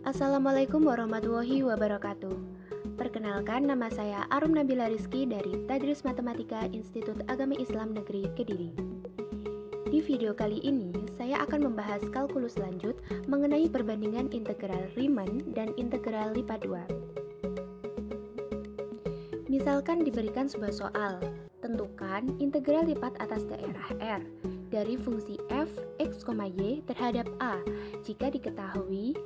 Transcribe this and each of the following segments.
Assalamualaikum warahmatullahi wabarakatuh. Perkenalkan, nama saya Arum Nabila Rizky dari Tadris Matematika Institut Agama Islam Negeri Kediri. Di video kali ini, saya akan membahas kalkulus lanjut mengenai perbandingan integral Riemann dan integral lipat 2. Misalkan diberikan sebuah soal, tentukan integral lipat atas daerah R dari fungsi f, x, y terhadap a jika diketahui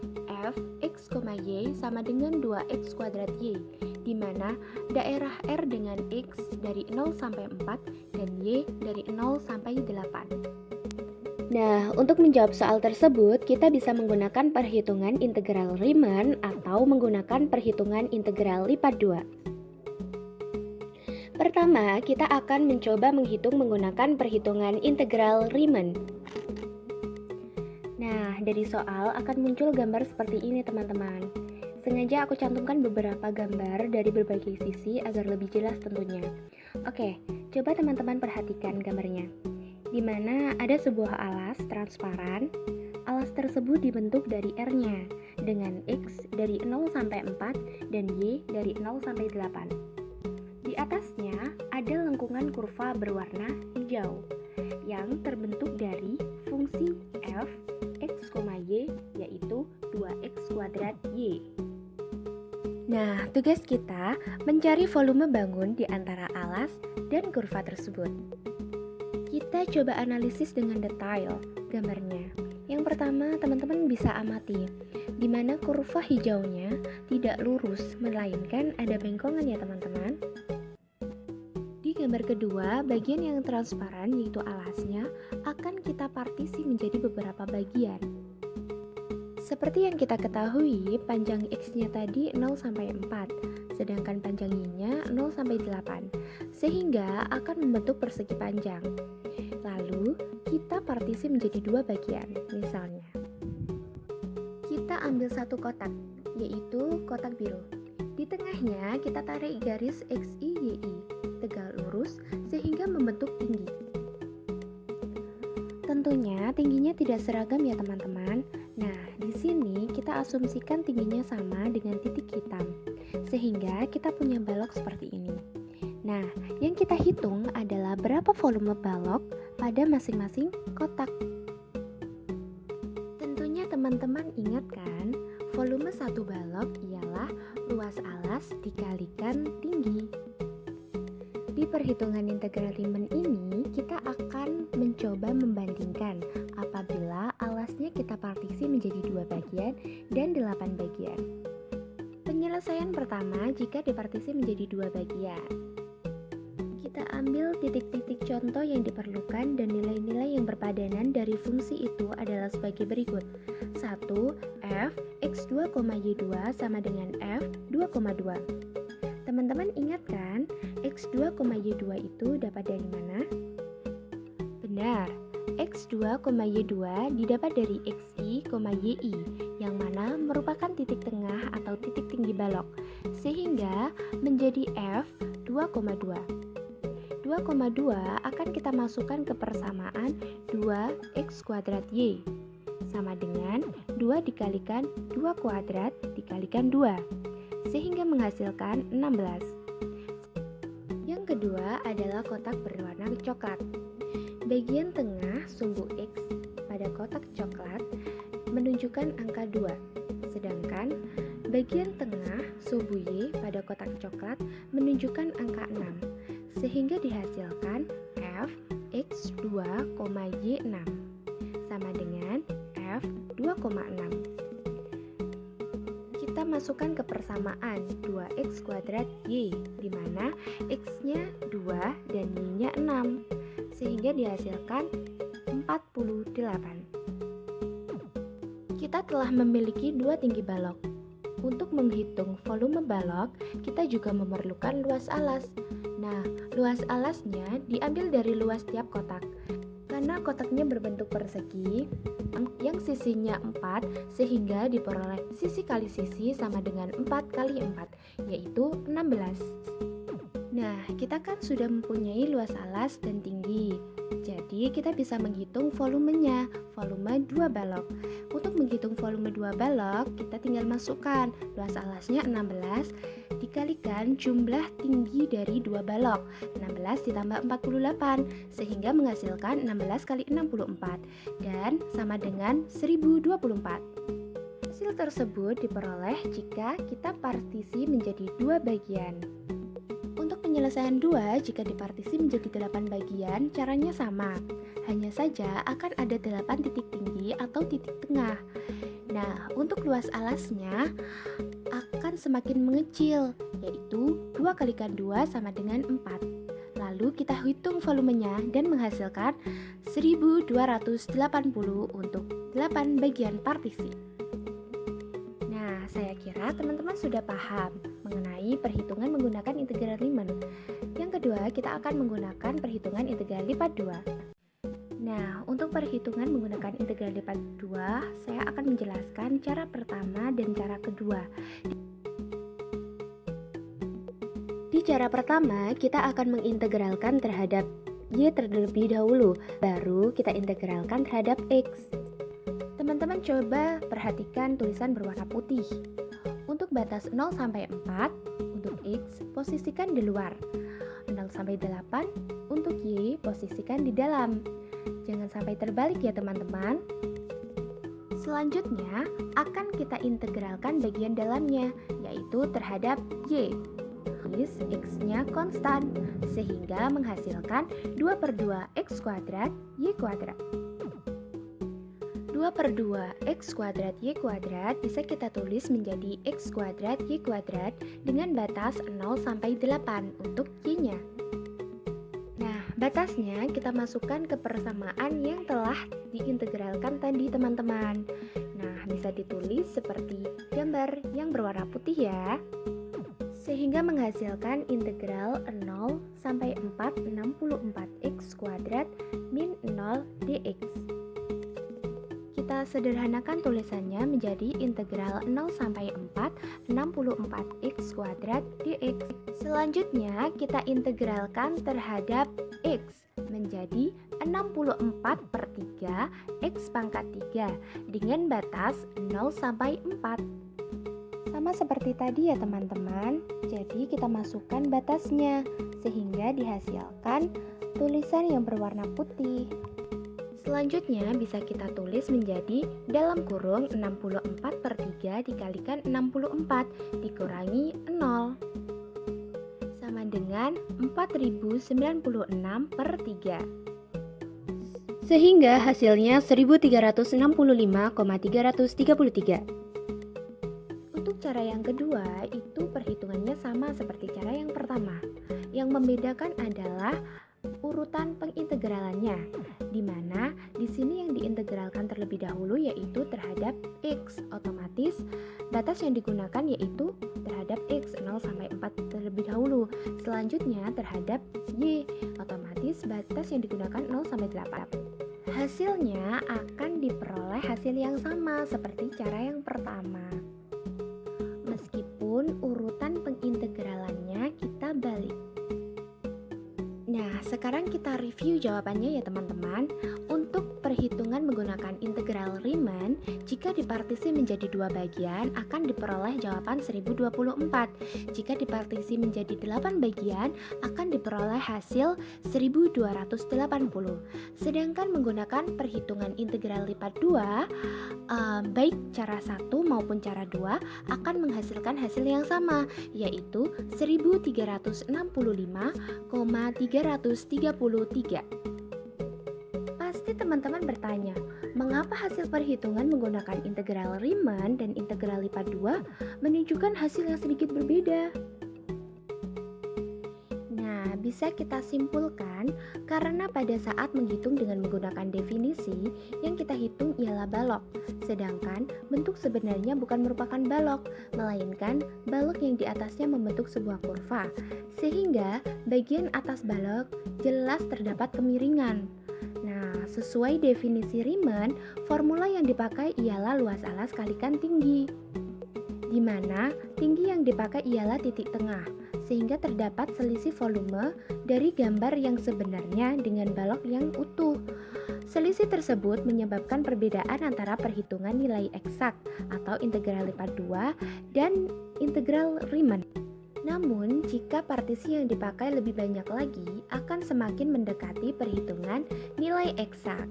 f, x, y sama dengan 2x kuadrat y, di mana daerah R dengan x dari 0 sampai 4 dan y dari 0 sampai 8. Nah, untuk menjawab soal tersebut, kita bisa menggunakan perhitungan integral Riemann atau menggunakan perhitungan integral lipat 2. Pertama, kita akan mencoba menghitung menggunakan perhitungan integral Riemann. Nah, dari soal akan muncul gambar seperti ini, teman-teman. Sengaja aku cantumkan beberapa gambar dari berbagai sisi agar lebih jelas tentunya. Oke, coba teman-teman perhatikan gambarnya. Di mana ada sebuah alas transparan. Alas tersebut dibentuk dari R-nya dengan X dari 0 sampai 4 dan Y dari 0 sampai 8. Di atasnya ada lengkungan kurva berwarna hijau yang terbentuk dari fungsi f, x, y yaitu 2x kuadrat y. Nah, tugas kita mencari volume bangun di antara alas dan kurva tersebut. Kita coba analisis dengan detail gambarnya. Yang pertama, teman-teman bisa amati di mana kurva hijaunya tidak lurus, melainkan ada bengkongan ya teman-teman. Di gambar kedua, bagian yang transparan yaitu alasnya akan kita partisi menjadi beberapa bagian. Seperti yang kita ketahui, panjang X-nya tadi 0 sampai 4, sedangkan panjang Y-nya 0 sampai 8, sehingga akan membentuk persegi panjang. Lalu, kita partisi menjadi dua bagian. Misalnya, kita ambil satu kotak, yaitu kotak biru. Di tengahnya kita tarik garis XI, YI, tegak lurus sehingga membentuk tinggi. Tentunya tingginya tidak seragam ya teman-teman. Nah, di sini kita asumsikan tingginya sama dengan titik hitam, sehingga kita punya balok seperti ini. Nah, yang kita hitung adalah berapa volume balok pada masing-masing kotak. Tentunya teman-teman ingat kan, volume satu balok ialah luas alas dikalikan tinggi. Di perhitungan integral Riemann ini, kita akan mencoba membandingkan apabila alasnya kita partisi menjadi dua bagian dan 8 bagian. Penyelesaian pertama jika dipartisi menjadi dua bagian. Kita ambil titik-titik contoh yang diperlukan dan nilai-nilai yang berpadanan dari fungsi itu adalah sebagai berikut. 1. F x2, y2 sama dengan f 2,2. Teman-teman ingat kan, x2, y2 itu dapat dari mana? Benar, x2, y2 didapat dari xi, yi, yang mana merupakan titik tengah atau titik tinggi balok, sehingga menjadi f 2,2. 2,2 akan kita masukkan ke persamaan 2x kuadrat y, sama dengan 2 dikalikan 2 kuadrat dikalikan 2. Sehingga menghasilkan 16. Yang kedua adalah kotak berwarna coklat. Bagian tengah sumbu X pada kotak coklat menunjukkan angka 2, sedangkan bagian tengah sumbu Y pada kotak coklat menunjukkan angka 6, sehingga dihasilkan F x2, y6 sama dengan F 2,6. Kita masukkan ke persamaan 2x kuadrat y, di mana x-nya 2 dan y-nya 6, sehingga dihasilkan 48. Kita telah memiliki dua tinggi balok. Untuk menghitung volume balok, kita juga memerlukan luas alas. Nah, luas alasnya diambil dari luas tiap kotak. Karena kotaknya berbentuk persegi, yang sisinya 4, sehingga diperoleh sisi kali sisi sama dengan 4 kali 4, yaitu 16. Nah, kita kan sudah mempunyai luas alas dan tinggi. Jadi kita bisa menghitung volumenya, volume 2 balok. Untuk menghitung volume 2 balok, kita tinggal masukkan luas alasnya 16 dikalikan jumlah tinggi dari 2 balok, 16 ditambah 48, sehingga menghasilkan 16 kali 64 dan sama dengan 1024. Hasil tersebut diperoleh jika kita partisi menjadi 2 bagian. Untuk penyelesaian 2, jika dipartisi menjadi 8 bagian, caranya sama. Hanya saja akan ada 8 titik tinggi atau titik tengah. Nah, untuk luas alasnya akan semakin mengecil, yaitu 2 kalikan 2 sama dengan 4. Lalu kita hitung volumenya dan menghasilkan 1280 untuk 8 bagian partisi. Nah, saya kira teman-teman sudah paham mengenai perhitungan menggunakan integral Riemann. Yang kedua, kita akan menggunakan perhitungan integral lipat 2. Nah, untuk perhitungan menggunakan integral lipat 2, saya akan menjelaskan cara pertama dan cara kedua. Di cara pertama, kita akan mengintegralkan terhadap Y terlebih dahulu, baru kita integralkan terhadap X. Teman-teman coba perhatikan tulisan berwarna putih. Untuk batas 0 sampai 4, untuk X posisikan di luar. 0 sampai 8, untuk Y posisikan di dalam. Jangan sampai terbalik ya teman-teman. Selanjutnya akan kita integralkan bagian dalamnya, yaitu terhadap Y. X-nya konstan, sehingga menghasilkan 2/2 X kuadrat Y kuadrat. 2/2 X kuadrat Y kuadrat bisa kita tulis menjadi X kuadrat Y kuadrat dengan batas 0 sampai 8 untuk Y-nya. Nah, batasnya kita masukkan ke persamaan yang telah diintegralkan tadi teman-teman. Nah, bisa ditulis seperti gambar yang berwarna putih ya. Sehingga menghasilkan integral 0 sampai 4 64X kuadrat min 0 dx. Kita sederhanakan tulisannya menjadi integral 0 sampai 4 64X kuadrat dx. Selanjutnya kita integralkan terhadap X menjadi 64/3 X pangkat 3 dengan batas 0 sampai 4. Sama seperti tadi ya teman-teman, jadi kita masukkan batasnya sehingga dihasilkan tulisan yang berwarna putih. Selanjutnya bisa kita tulis menjadi dalam kurung 64/3 dikalikan 64 dikurangi 0 sama dengan 4096/3. Sehingga hasilnya 1365,333. Untuk cara yang kedua, itu perhitungannya sama seperti cara yang pertama. Yang membedakan adalah urutan pengintegralannya, di mana di sini yang diintegralkan terlebih dahulu yaitu terhadap X. Otomatis batas yang digunakan yaitu terhadap X 0 sampai 4 terlebih dahulu. Selanjutnya terhadap Y. Otomatis batas yang digunakan 0 sampai 8. Hasilnya akan diperoleh hasil yang sama seperti cara yang pertama. Meskipun urutan pengintegralannya kita balik. Nah, sekarang kita review jawabannya ya teman-teman. Untuk perhitungan menggunakan integral Riemann, jika dipartisi menjadi 2 bagian akan diperoleh jawaban 1024. Jika dipartisi menjadi 8 bagian akan diperoleh hasil 1280. Sedangkan menggunakan perhitungan integral lipat 2, baik cara 1 maupun cara 2 akan menghasilkan hasil yang sama, yaitu 1365,333. Pasti teman-teman bertanya, mengapa hasil perhitungan menggunakan integral Riemann dan integral lipat 2 menunjukkan hasil yang sedikit berbeda? Nah, bisa kita simpulkan karena pada saat menghitung dengan menggunakan definisi, yang kita hitung ialah balok, sedangkan bentuk sebenarnya bukan merupakan balok, melainkan balok yang di atasnya membentuk sebuah kurva, sehingga bagian atas balok jelas terdapat kemiringan. Nah, sesuai definisi Riemann, formula yang dipakai ialah luas alas kalikan tinggi, di mana tinggi yang dipakai ialah titik tengah, sehingga terdapat selisih volume dari gambar yang sebenarnya dengan balok yang utuh. Selisih tersebut menyebabkan perbedaan antara perhitungan nilai eksak atau integral lipat 2 dan integral Riemann. Namun, jika partisi yang dipakai lebih banyak lagi, akan semakin mendekati perhitungan nilai eksak.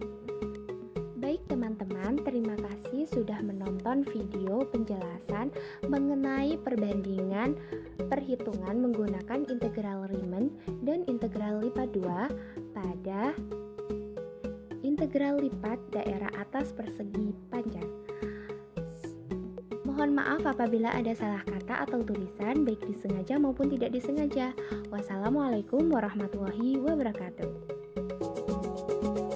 Baik teman-teman, terima kasih sudah menonton video penjelasan mengenai perbandingan perhitungan menggunakan integral Riemann dan integral lipat 2 pada integral lipat daerah atas persegi panjang. Mohon maaf apabila ada salah kata atau tulisan, baik disengaja maupun tidak disengaja. Wassalamualaikum warahmatullahi wabarakatuh.